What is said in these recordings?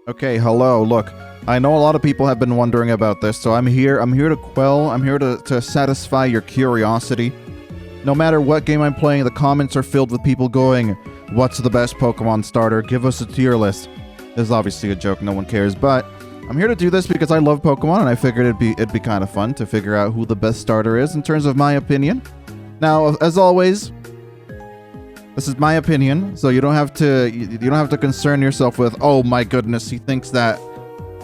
Okay, hello, look. I know a lot of people have been wondering about this, so I'm here to satisfy your curiosity. No matter what game I'm playing, the comments are filled with people going, what's the best Pokemon starter? Give us a tier list. This is obviously a joke, no one cares, but I'm here to do this because I love Pokemon, and I figured it'd be kind of fun to figure out who the best starter is in terms of my opinion. Now, as always, this is my opinion, so you don't have to concern yourself with, oh my goodness, he thinks that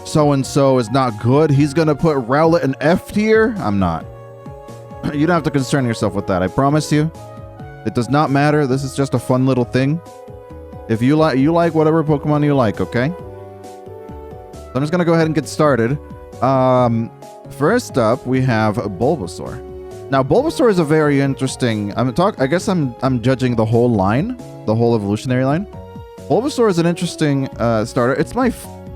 so-and-so is not good. He's gonna put Rowlet in F tier? I'm not. You don't have to concern yourself with that, I promise you. It does not matter. This is just a fun little thing. If you like whatever Pokemon you like, okay? So I'm just gonna go ahead and get started. First up, we have Bulbasaur. Now, Bulbasaur is a very interesting... I guess I'm judging the whole line, the whole evolutionary line. Bulbasaur is an interesting starter. It's my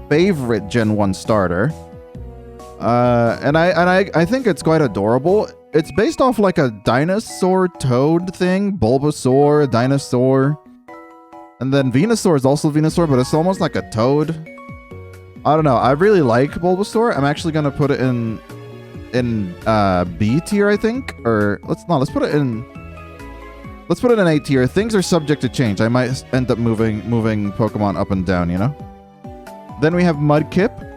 favorite Gen 1 starter. And I think it's quite adorable. It's based off like a dinosaur toad thing. Bulbasaur, dinosaur. And then Venusaur is also Venusaur, but it's almost like a toad. I don't know. I really like Bulbasaur. I'm actually going to put it in B tier, I think. Or let's put it in A tier. Things are subject to change. I might end up moving Pokemon up and down, you know? Then we have Mudkip.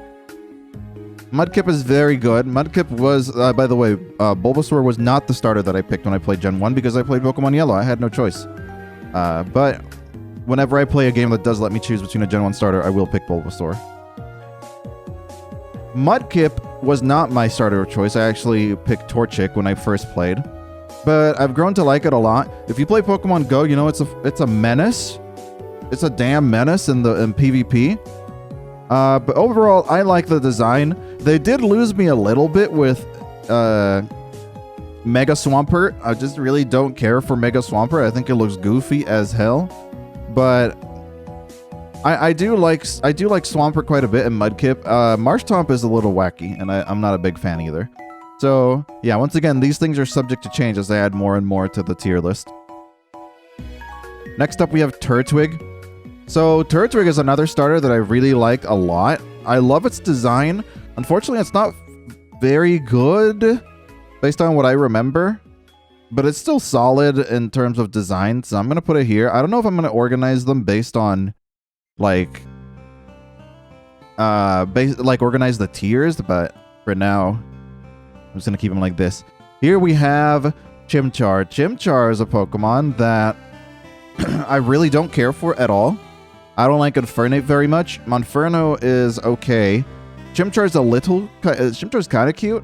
Mudkip is very good. Mudkip was, by the way, Bulbasaur was not the starter that I picked when I played Gen 1 because I played Pokemon Yellow. I had no choice. But whenever I play a game that does let me choose between a Gen 1 starter, I will pick Bulbasaur. Mudkip was not my starter of choice. I actually picked Torchic when I first played. But I've grown to like it a lot. If you play Pokemon Go, you know it's a menace. It's a damn menace in PvP. But overall, I like the design. They did lose me a little bit with Mega Swampert. I just really don't care for Mega Swampert. I think it looks goofy as hell. But I do like Swampert quite a bit in Mudkip. Marshtomp is a little wacky, and I'm not a big fan either. So yeah, once again, these things are subject to change as I add more and more to the tier list. Next up, we have Turtwig. So Turtwig is another starter that I really like a lot. I love its design. Unfortunately, it's not very good based on what I remember, but it's still solid in terms of design, so I'm going to put it here. I don't know if I'm going to organize them based on, like, organize the tiers, but for now, I'm just going to keep them like this. Here we have Chimchar. Chimchar is a Pokemon that I really don't care for at all. I don't like Infernape very much. Monferno is okay. Chimchar's Chimchar's kind of cute.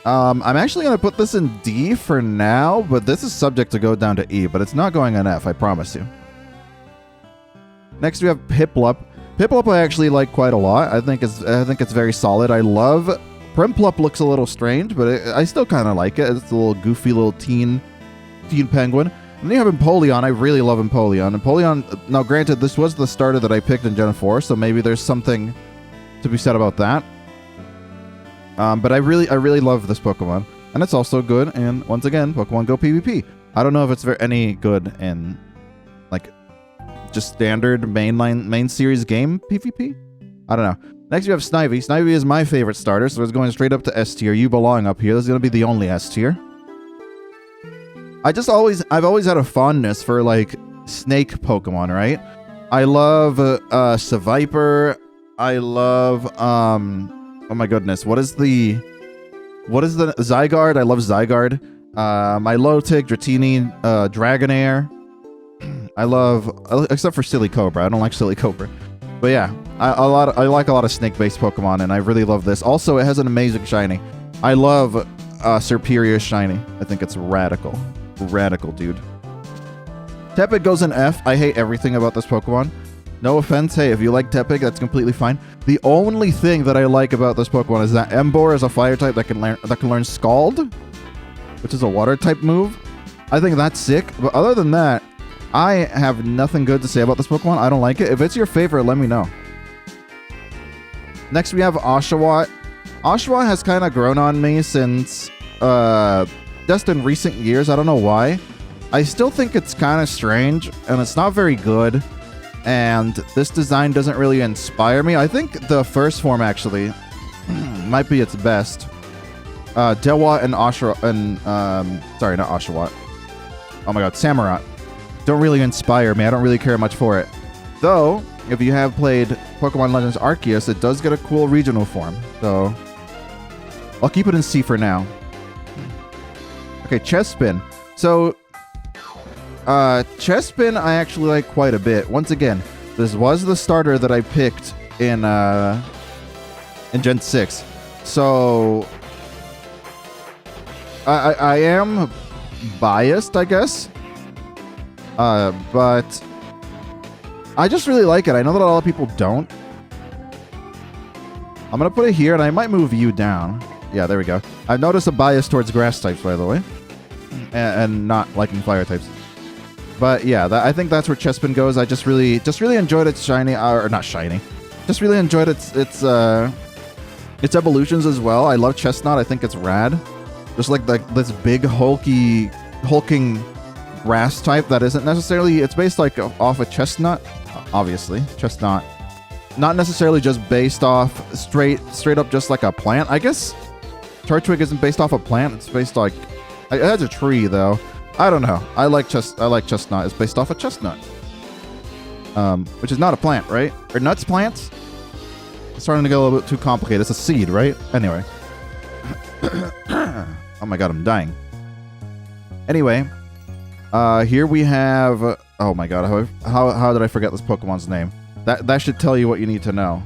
I'm actually going to put this in D for now, but this is subject to go down to E, but it's not going in F, I promise you. Next we have Piplup. Piplup I actually like quite a lot. I think it's very solid. I love Primplup. Looks a little strange, but I still kind of like it. It's a little goofy little teen penguin. And then you have Empoleon. I really love Empoleon. Empoleon, now granted, this was the starter that I picked in Gen 4, so maybe there's something to be said about that. But I really love this Pokemon. And it's also good in, once again, Pokemon Go PvP. I don't know if it's any good in, like, just standard main series game PvP. I don't know. Next we have Snivy. Snivy is my favorite starter, so it's going straight up to S tier. You belong up here. This is going to be the only S tier. I've always had a fondness for, like, snake Pokemon, right? I love Seviper. I love oh my goodness, what is the Zygarde? I love Zygarde. Milotic, Dratini, Dragonair. I love, except for Silicobra. I don't like Silicobra. But yeah, I like a lot of snake-based Pokemon, and I really love this. Also, it has an amazing shiny. I love Serperior shiny. I think it's radical. Radical, dude. Tepig goes in F. I hate everything about this Pokemon. No offense. Hey, if you like Tepig, that's completely fine. The only thing that I like about this Pokemon is that Emboar is a fire type that can learn Scald, which is a water type move. I think that's sick. But other than that, I have nothing good to say about this Pokemon. I don't like it. If it's your favorite, let me know. Next, we have Oshawott. Oshawott has kind of grown on me since just in recent years. I don't know why. I still think it's kind of strange, and it's not very good. and this design doesn't really inspire me. I think the first form actually might be its best. Dewa and Oshawott and sorry, not Oshawott. Oh my god, Samurott. Don't really inspire me. I don't really care much for it. Though, if you have played Pokemon Legends Arceus, it does get a cool regional form. So, I'll keep it in C for now. Okay, Chespin. So, Chespin I actually like quite a bit. Once again, this was the starter that I picked in Gen 6. So, I am biased, I guess. But I just really like it. I know that a lot of people don't. I'm going to put it here, and I might move you down. Yeah, there we go. I've noticed a bias towards grass types, by the way. And not liking fire types. But yeah, I think that's where Chespin goes. I just really enjoyed its shiny, or not shiny. Just really enjoyed its evolutions as well. I love Chestnut. I think it's rad. Just like this big hulking grass type that isn't necessarily, it's based like off a chestnut, obviously, chestnut. Not necessarily just based off straight up just like a plant. I guess Torchic isn't based off a plant. It's based like, it has a tree though. I don't know. I like chestnut. It's based off a chestnut. Which is not a plant, right? Or nuts plants? It's starting to get a little bit too complicated. It's a seed, right? Anyway. Oh my god, I'm dying. Anyway, here we have... oh my god, how did I forget this Pokemon's name? That should tell you what you need to know.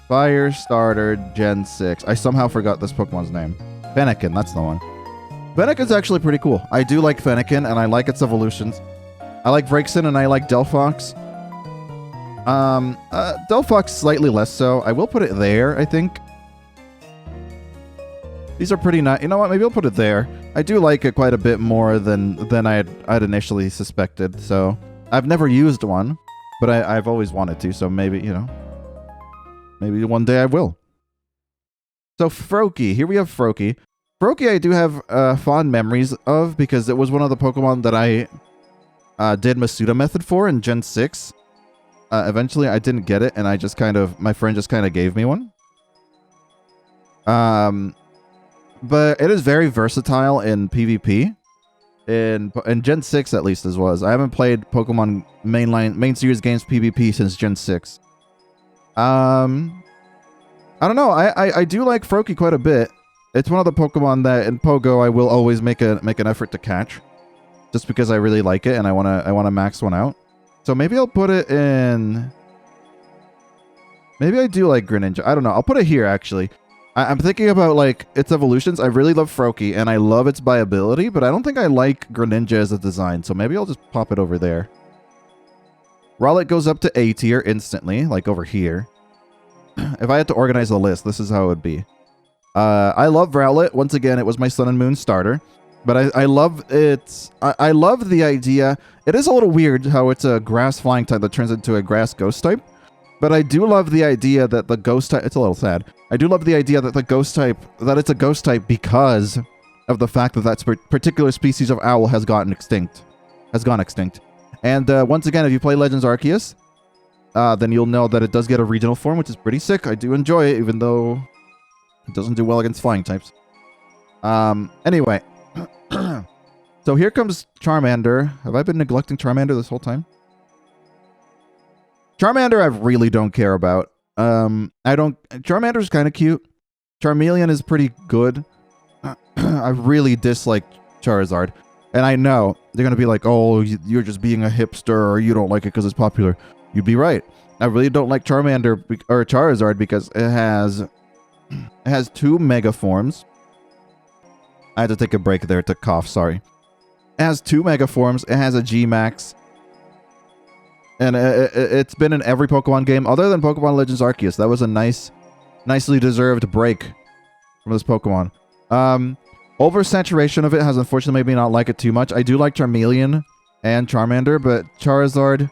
Fire Starter Gen 6. I somehow forgot this Pokemon's name. Fennekin, that's the one. Fennekin's actually pretty cool. I do like Fennekin, and I like its evolutions. I like Braixen, and I like Delphox. Delphox slightly less so. I will put it there, I think. These are pretty nice. You know what? Maybe I'll put it there. I do like it quite a bit more than I'd initially suspected. So I've never used one, but I've always wanted to. So maybe, you know, maybe one day I will. So Froakie. Here we have Froakie. Froakie I do have fond memories of because it was one of the Pokemon that I did Masuda method for in Gen 6. Eventually I didn't get it, and I just my friend just kind of gave me one. But it is very versatile in PvP. In Gen 6 at least as was. I haven't played Pokemon main series games PvP since Gen 6. I don't know. I do like Froakie quite a bit. It's one of the Pokemon that in Pogo I will always make an effort to catch. Just because I really like it and I wanna max one out. So maybe I'll put it in... maybe I do like Greninja. I don't know. I'll put it here actually. I'm thinking about, like, its evolutions. I really love Froakie, and I love its viability, but I don't think I like Greninja as a design, so maybe I'll just pop it over there. Rowlet goes up to A tier instantly, like over here. If I had to organize the list, this is how it would be. I love Rowlet. Once again, it was my Sun and Moon starter. But I love its... I love the idea... It is a little weird how it's a grass flying type that turns into a grass ghost type. But I do love the idea that the ghost type... It's a little sad. I do love the idea that the ghost type... that it's a ghost type because of the fact that that particular species of owl has gone extinct. And once again, if you play Legends Arceus, then you'll know that it does get a regional form, which is pretty sick. I do enjoy it, even though it doesn't do well against flying types. Anyway. So here comes Charmander. Have I been neglecting Charmander this whole time? Charmander I really don't care about. Charmander's kind of cute. Charmeleon is pretty good. I really dislike Charizard. And I know they're going to be like, oh, you're just being a hipster or you don't like it because it's popular. You'd be right. I really don't like Charmander or Charizard because it has two mega forms. I had to take a break there to cough, sorry. It has two mega forms. It has a G-Max. And it's been in every Pokemon game other than Pokemon Legends Arceus. That was a nicely deserved break from this Pokemon. Oversaturation of it has unfortunately made me not like it too much. I do like Charmeleon and Charmander, but Charizard,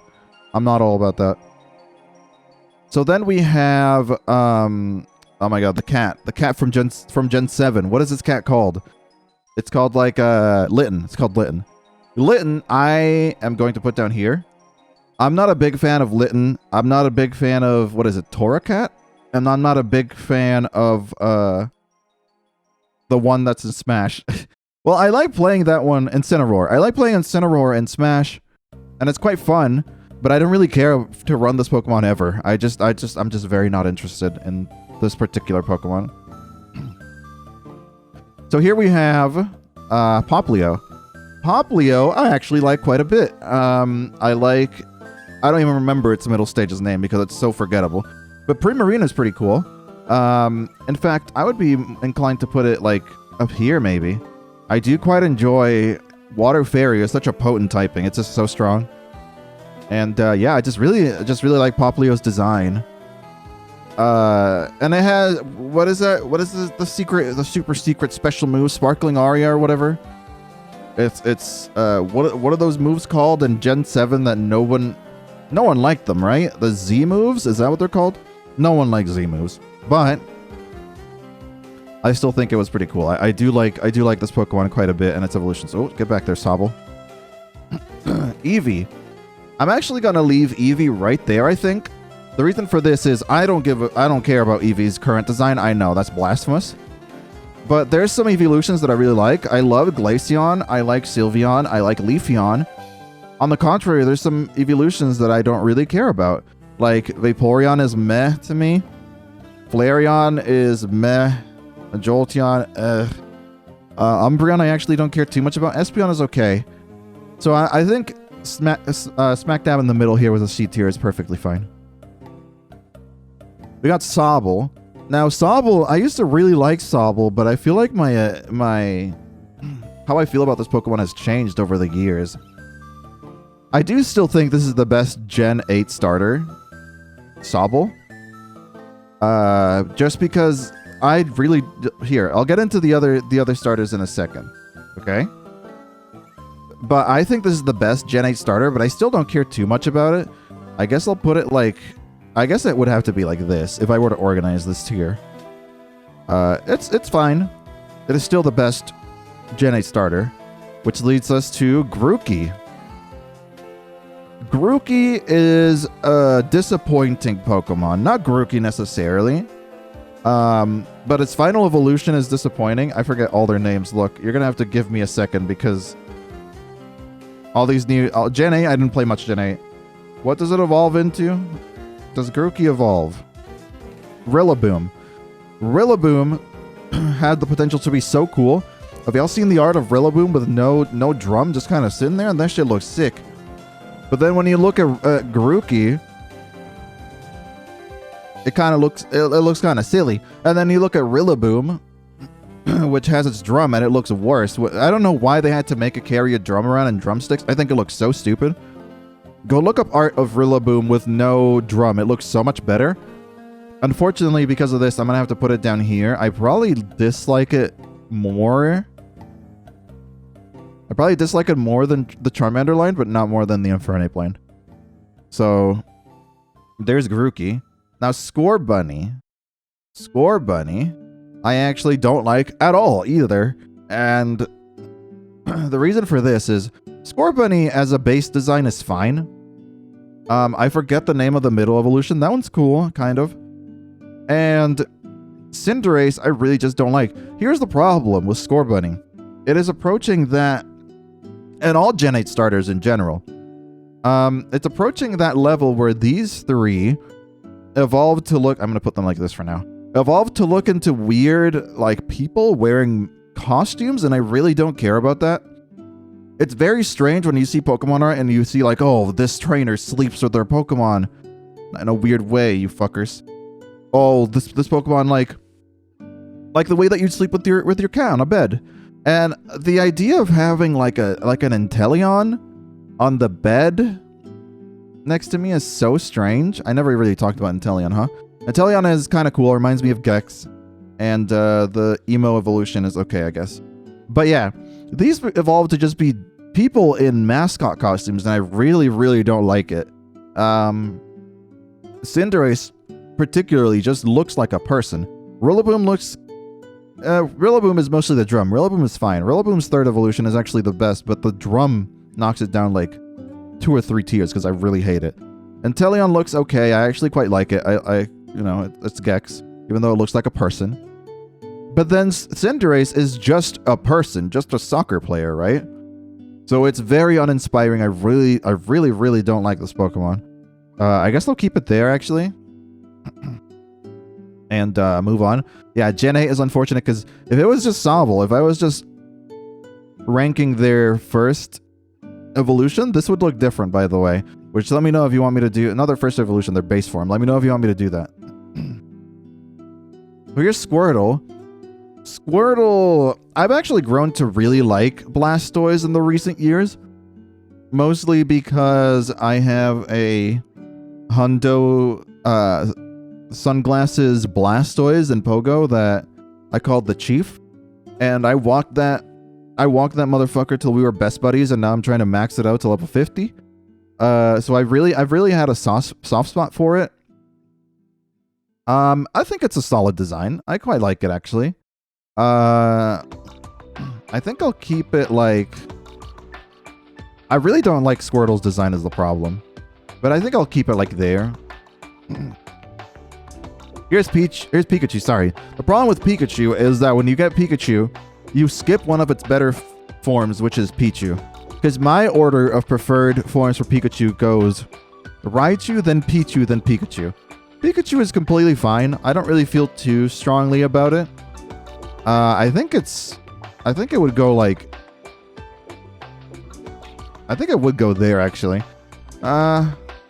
I'm not all about that. So then we have, oh my god, the cat. The cat from Gen 7. What is this cat called? It's called like Litten. It's called Litten. Litten, I am going to put down here. I'm not a big fan of Litten. I'm not a big fan of, what is it, Torchic? And I'm not a big fan of the one that's in Smash. Well, I like playing that one, Incineroar. I like playing Incineroar in Smash, and it's quite fun, but I don't really care to run this Pokemon ever. I'm just very not interested in this particular Pokemon. So here we have Popplio. Popplio, I actually like quite a bit. I don't even remember its middle stage's name because it's so forgettable. But Primarina is pretty cool. In fact, I would be inclined to put it like up here maybe. I do quite enjoy Water Fairy. It's such a potent typing. It's just so strong. And yeah, I just really like Popplio's design. And it has, what is that? What is the super secret special move? Sparkling Aria or whatever? It's what are those moves called in Gen 7 that no one liked them, right? The Z moves? Is that what they're called? No one likes Z moves. But I still think it was pretty cool. I do like this Pokemon quite a bit and its evolutions. Oh, get back there, Sobble. Eevee. I'm actually gonna leave Eevee right there, I think. The reason for this is I don't care about Eevee's current design. I know that's blasphemous. But there's some evolutions that I really like. I love Glaceon, I like Sylveon, I like Leafeon. On the contrary, there's some evolutions that I don't really care about. Like Vaporeon is meh to me. Flareon is meh. Jolteon, Umbreon I actually don't care too much about. Espeon is okay. So I think smack dab in the middle here with a C tier is perfectly fine. We got Sobble. Now Sobble, I used to really like Sobble, but I feel like my how I feel about this Pokemon has changed over the years. I do still think this is the best Gen 8 starter, Sobble. Just because I'll get into the other starters in a second, okay? But I think this is the best Gen 8 starter, but I still don't care too much about it. I guess I'll put it like, I guess it would have to be like this if I were to organize this tier. It's fine. It is still the best Gen 8 starter, which leads us to Garuki. Garuki is a disappointing Pokemon. Not Garuki necessarily. But its final evolution is disappointing. I forget all their names. Look, you're gonna have to give me a second because all these new Gen 8, I didn't play much Gen 8. What does it evolve into? Does Garuki evolve? Rillaboom. Rillaboom had the potential to be so cool. Have y'all seen the art of Rillaboom with no drum just kind of sitting there? And that shit looks sick. But then when you look at Garuki, it looks kind of silly. And then you look at Rillaboom, which has its drum, and it looks worse. I don't know why they had to make it carry a drum around and drumsticks. I think it looks so stupid. Go look up art of Rillaboom with no drum. It looks so much better. Unfortunately, because of this, I'm going to have to put it down here. I probably dislike it more. I probably dislike it more than the Charmander line, but not more than the Infernape line. So, there's Garuki. Now, Scorbunny. Scorbunny, I actually don't like at all either. And the reason for this is Scorbunny as a base design is fine. I forget the name of the middle evolution. That one's cool, kind of. And Cinderace, I really just don't like. Here's the problem with Scorbunny. It is approaching that, and all Gen 8 starters in general, it's approaching that level where these three evolved to look, I'm going to put them like this for now, evolved to look into weird, like, people wearing costumes, and I really don't care about that. It's very strange when you see Pokemon art and you see, like, oh, this trainer sleeps with their Pokemon in a weird way, you fuckers. Oh, this Pokemon, like the way that you'd sleep with your cat on a bed. And the idea of having like an Inteleon on the bed next to me is so strange. I never really talked about Inteleon, huh? Inteleon is kind of cool. It reminds me of Gex. And the emo evolution is okay, I guess. But yeah, these evolved to just be people in mascot costumes, and I really, really don't like it. Cinderace particularly just looks like a person. Rillaboom looks... Rillaboom is mostly the drum. Rillaboom is fine. Rillaboom's third evolution is actually the best, but the drum knocks it down like 2 or 3 tiers because I really hate it. Inteleon looks okay. I actually quite like it. You know, it's Gex, even though it looks like a person. But then Cinderace is just a person, just a soccer player, right? So it's very uninspiring. I really don't like this Pokemon. I guess I'll keep it there, actually. And move on. Yeah, Gen 8 is unfortunate because if it was just Sobble, if I was just ranking their first evolution, this would look different, by the way. Which, let me know if you want me to do another first evolution, their base form. Let me know if you want me to do that. So here's Squirtle. Squirtle, I've actually grown to really like Blastoise in the recent years. Mostly because I have a Hundo sunglasses Blastoise and Pogo that I called the Chief. And I walked that motherfucker till we were best buddies, and now I'm trying to max it out to level 50. So I've really had a soft spot for it. I think it's a solid design. I quite like it, actually. I think I'll keep it like... I really don't like Squirtle's design is the problem. But I think I'll keep it like there. Here's Pikachu, sorry. The problem with Pikachu is that when you get Pikachu, you skip one of its better forms, which is Pichu. Because my order of preferred forms for Pikachu goes Raichu, then Pichu, then Pikachu. Pikachu is completely fine. I don't really feel too strongly about it. I think it would go like... I think it would go there, actually.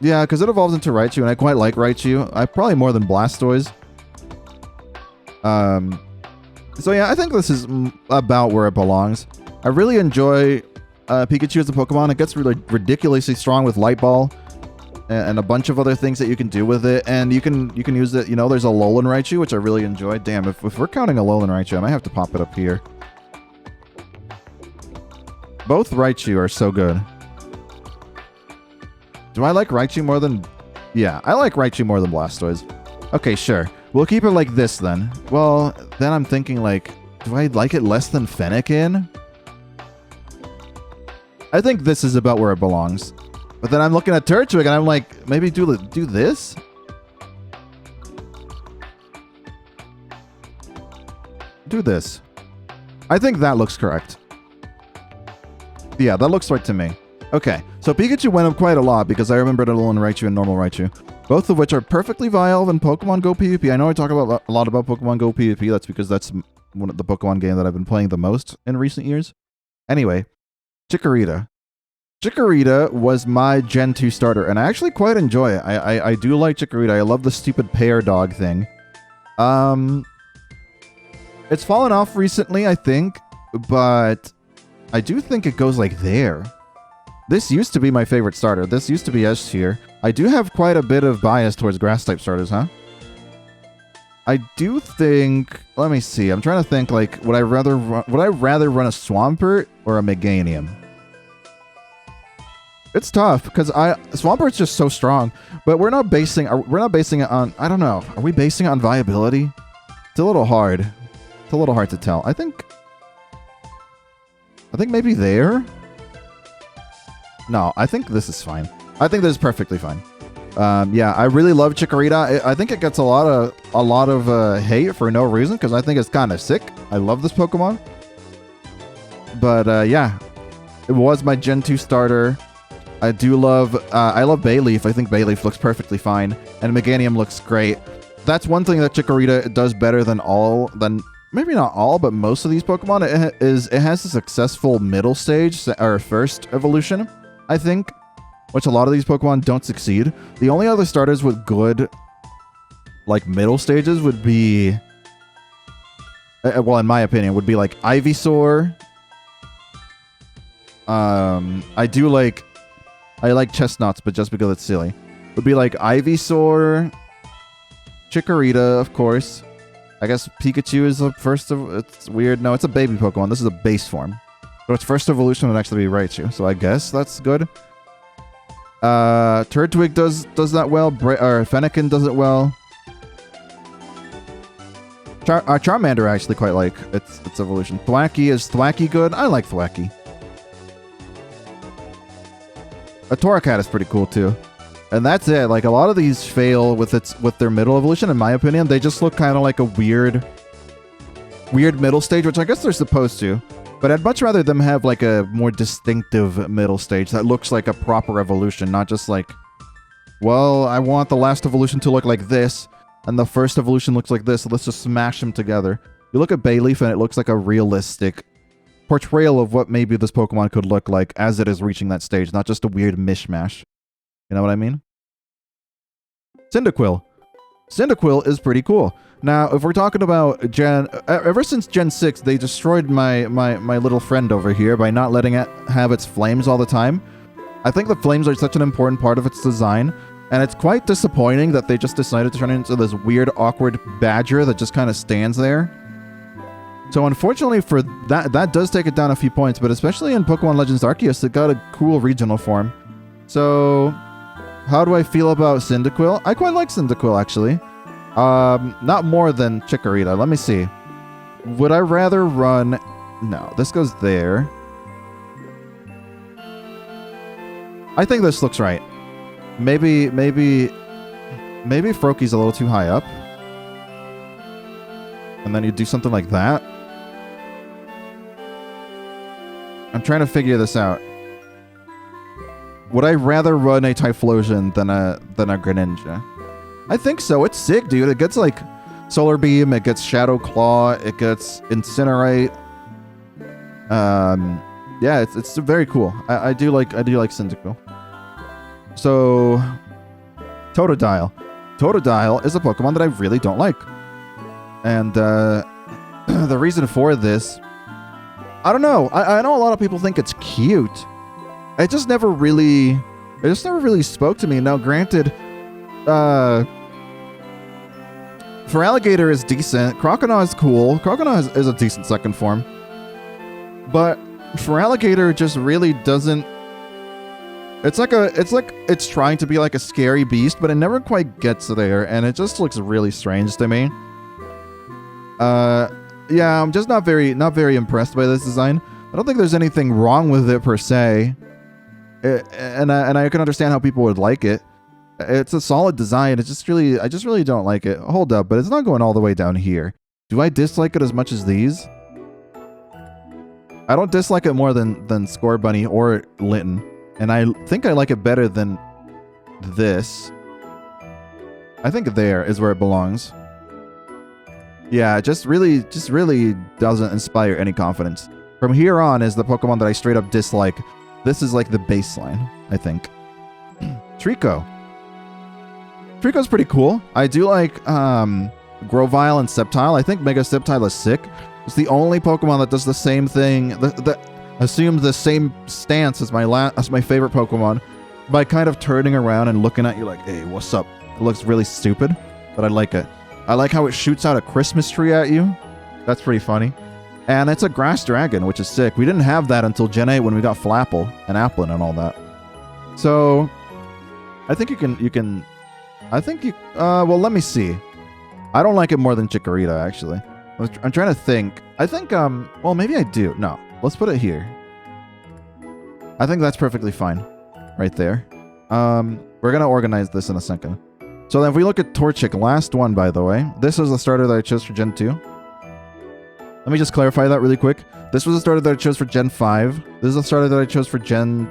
Yeah, because it evolves into Raichu, and I quite like Raichu. Probably more than Blastoise. So yeah, I think this is about where it belongs. I really enjoy Pikachu as a Pokemon. It gets really ridiculously strong with Light Ball and a bunch of other things that you can do with it. And you can use it, you know, there's a Lowland Raichu, which I really enjoy. Damn, if we're counting a Lowland Raichu, I might have to pop it up here. Both Raichu are so good. Do I like Raichu more than... Yeah, I like Raichu more than Blastoise. Okay, sure. We'll keep it like this then. Well, then I'm thinking like, do I like it less than Fennekin? I think this is about where it belongs. But then I'm looking at Torchic and I'm like, maybe do this? Do this. I think that looks correct. Yeah, that looks right to me. Okay, so Pikachu went up quite a lot because I remembered Lowland Raichu and normal Raichu. Both of which are perfectly viable in Pokemon Go PvP. I know I talk about a lot about Pokemon Go PvP. That's because that's one of the Pokemon game that I've been playing the most in recent years. Anyway, Chikorita. Chikorita was my Gen 2 starter, and I actually quite enjoy it. I do like Chikorita. I love the stupid pear dog thing. It's fallen off recently, I think, but I do think it goes like there. This used to be my favorite starter. This used to be S tier. I do have quite a bit of bias towards grass-type starters, huh? I do think... Let me see. I'm trying to think, like, would I rather run a Swampert or a Meganium? It's tough, because Swampert's just so strong. But we're not basing it on... I don't know. Are we basing it on viability? It's a little hard. It's a little hard to tell. I think maybe there? No, I think this is fine. I think this is perfectly fine. Yeah, I really love Chikorita. I think it gets a lot of hate for no reason because I think it's kind of sick. I love this Pokemon. But yeah, it was my Gen 2 starter. I love Bayleaf. I think Bayleaf looks perfectly fine, and Meganium looks great. That's one thing that Chikorita does better than maybe not all, but most of these Pokemon. It has a successful middle stage or first evolution, I think, which a lot of these Pokemon don't succeed. The only other starters with good, like, middle stages would be, well, in my opinion, would be like Ivysaur. I like Chestnuts, but just because it's silly. Would be like Ivysaur, Chikorita, of course. I guess Pikachu is the first of... It's weird. No, it's a baby Pokemon. This is a base form. So its first evolution would actually be Raichu. So I guess that's good. Turtwig does that well. Fennekin does it well. Charmander I actually quite like its evolution. Is Thwackey good? I like Thwackey. A Torchic is pretty cool too. And that's it. Like, a lot of these fail with their middle evolution, in my opinion. They just look kind of like a weird middle stage, which I guess they're supposed to. But I'd much rather them have like a more distinctive middle stage that looks like a proper evolution, not just like, well, I want the last evolution to look like this, and the first evolution looks like this, so let's just smash them together. You look at Bayleaf and it looks like a realistic portrayal of what maybe this Pokemon could look like as it is reaching that stage, not just a weird mishmash. You know what I mean? Cyndaquil. Cyndaquil is pretty cool. Now, if we're talking about ever since Gen 6, they destroyed my little friend over here by not letting it have its flames all the time. I think the flames are such an important part of its design, and it's quite disappointing that they just decided to turn it into this weird, awkward badger that just kind of stands there. So unfortunately for that does take it down a few points, but especially in Pokemon Legends Arceus, it got a cool regional form. So, how do I feel about Cyndaquil? I quite like Cyndaquil, actually. Not more than Chikorita. Let me see. Would I rather run... No, this goes there. I think this looks right. Maybe Froakie's a little too high up. And then you do something like that. I'm trying to figure this out. Would I rather run a Typhlosion than a Greninja? I think so. It's sick, dude. It gets like Solar Beam, it gets Shadow Claw, it gets Incinerate. Yeah, it's very cool. I do like Cyndaquil. So, Totodile. Totodile is a Pokemon that I really don't like. And the reason for this, I don't know. I know a lot of people think it's cute. It just never really spoke to me. Now, granted, for Alligator is decent. Croconaw is cool. Croconaw is a decent second form. But for Alligator, it just really doesn't. It's like it's trying to be like a scary beast, but it never quite gets there, and it just looks really strange to me. Yeah, I'm just not very impressed by this design. I don't think there's anything wrong with it per se, and I can understand how people would like it. It's a solid design. I just really don't like it. Hold up, but it's not going all the way down here. Do I dislike it as much as these? I don't dislike it more than Scorbunny or Litten, and I think I like it better than this. I think there is where it belongs. Yeah, it just really doesn't inspire any confidence. From here on is the Pokemon that I straight up dislike. This is like the baseline, I think. Trico. Trico's pretty cool. I do like Grovyle and Sceptile. I think Mega Sceptile is sick. It's the only Pokemon that does the same thing, that assumes the same stance as my favorite Pokemon by kind of turning around and looking at you like, hey, what's up? It looks really stupid, but I like it. I like how it shoots out a Christmas tree at you. That's pretty funny. And it's a grass dragon, which is sick. We didn't have that until Gen 8 when we got Flapple and Applin and all that. So, I think well, let me see. I don't like it more than Chikorita, actually. I'm trying to think. I think, well, maybe I do. No, let's put it here. I think that's perfectly fine. Right there. We're going to organize this in a second. So then if we look at Torchic, last one, by the way. This was the starter that I chose for Gen 2. Let me just clarify that really quick. This was the starter that I chose for Gen 5. This is the starter that I chose for Gen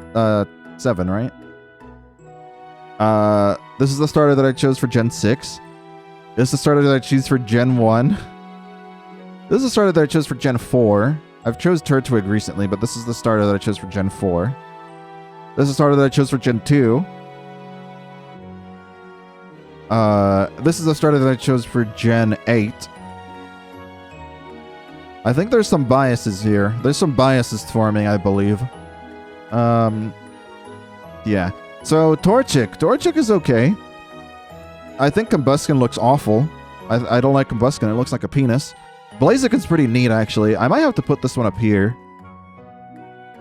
7, right? This is the starter that I chose for Gen 6. This is the starter that I choose for Gen 1. This is the starter that I chose for Gen 4. I've chose Turtwig recently, but this is the starter that I chose for Gen 4. This is the starter that I chose for Gen 2. This is the starter that I chose for Gen 8. I think there's some biases here. There's some biases forming, I believe. Yeah. So, Torchic. Torchic is okay. I think Combuskin looks awful. I don't like Combuskin. It looks like a penis. Blaziken's pretty neat, actually. I might have to put this one up here.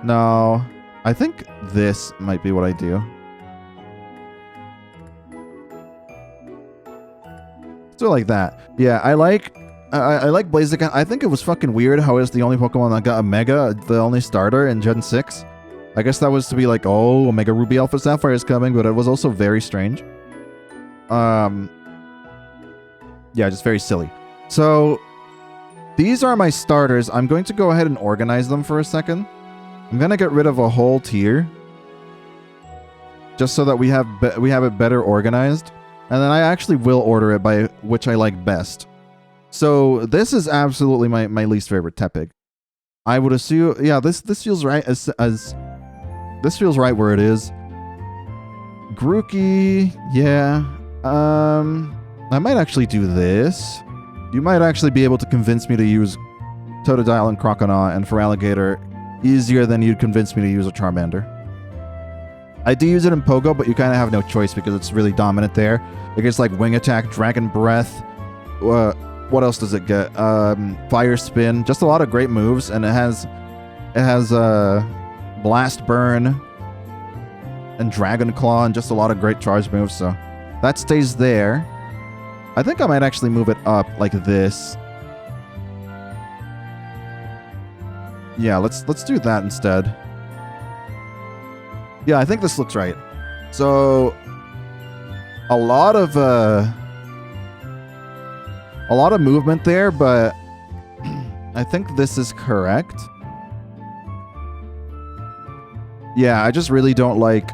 No. I think this might be what I do. So like that. Yeah, I like Blaziken. I think it was fucking weird how it's the only Pokemon that got a Mega, the only starter in Gen 6. I guess that was to be like, oh, Omega Ruby Alpha Sapphire is coming, but it was also very strange. Yeah, just very silly. So, these are my starters. I'm going to go ahead and organize them for a second. I'm going to get rid of a whole tier. Just so that we have it better organized. And then I actually will order it by which I like best. So, this is absolutely my least favorite Tepig. I would assume, yeah, this feels right as this feels right where it is. Garuki, yeah. I might actually do this. You might actually be able to convince me to use Totodile and Croconaw and for Alligator easier than you'd convince me to use a Charmander. I do use it in Pogo, but you kind of have no choice because it's really dominant there. It gets like Wing Attack, Dragon Breath. What else does it get? Fire Spin. Just a lot of great moves, and it has Blast Burn and Dragon Claw, and just a lot of great charge moves. So that stays there. I think I might actually move it up like this. Yeah, let's do that instead. Yeah, I think this looks right. So a lot of movement there, but I think this is correct. Yeah, I just really don't like...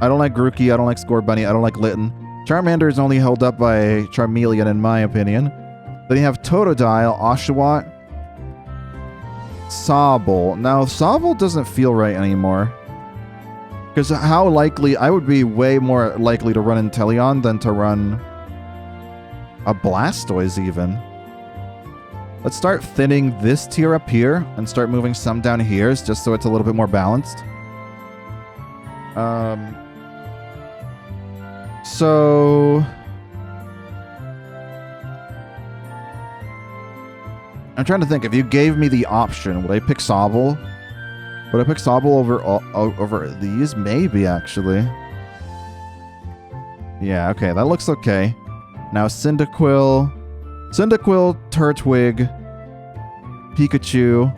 I don't like Garuki, I don't like Scorbunny, I don't like Litten. Charmander is only held up by Charmeleon, in my opinion. Then you have Totodile, Oshawott, Sobble. Now, Sobble doesn't feel right anymore. Because how likely... I would be way more likely to run Inteleon than to run a Blastoise, even. Let's start thinning this tier up here and start moving some down here just so it's a little bit more balanced. So... I'm trying to think, if you gave me the option, would I pick Sobble? Would I pick Sobble over these? Maybe, actually. Yeah, okay, that looks okay. Now, Cyndaquil, Turtwig, Pikachu,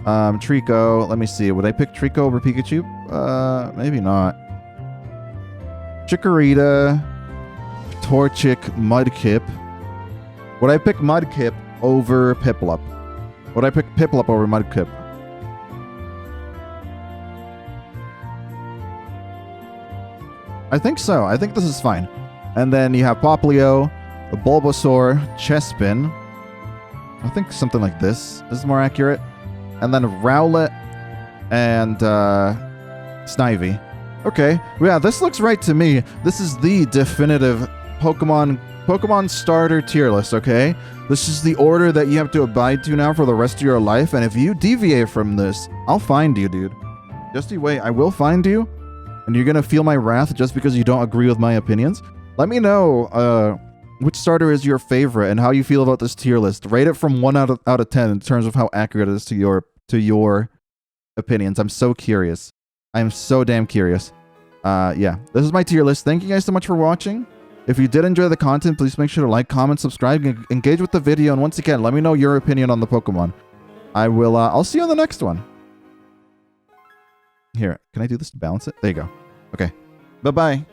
Trico. Let me see, would I pick Trico over Pikachu? Maybe not. Chikorita, Torchic, Mudkip. Would I pick Mudkip over Piplup? Would I pick Piplup over Mudkip? I think so. I think this is fine. And then you have Popplio, Bulbasaur, Chespin. I think something like this is more accurate. And then Rowlet and Snivy. Okay, yeah, this looks right to me. This is the definitive Pokemon Starter Tier List, okay? This is the order that you have to abide to now for the rest of your life, and if you deviate from this, I'll find you, dude. Just you wait, I will find you, and you're gonna feel my wrath just because you don't agree with my opinions. Let me know which starter is your favorite and how you feel about this tier list. Rate it from 1 out of 10 in terms of how accurate it is to your opinions. I'm so curious. I'm so damn curious. Yeah, this is my tier list. Thank you guys so much for watching. If you did enjoy the content, please make sure to like, comment, subscribe, and engage with the video. And once again, let me know your opinion on the Pokemon. I'll see you on the next one. Here, can I do this to balance it? There you go. Okay. Bye-bye.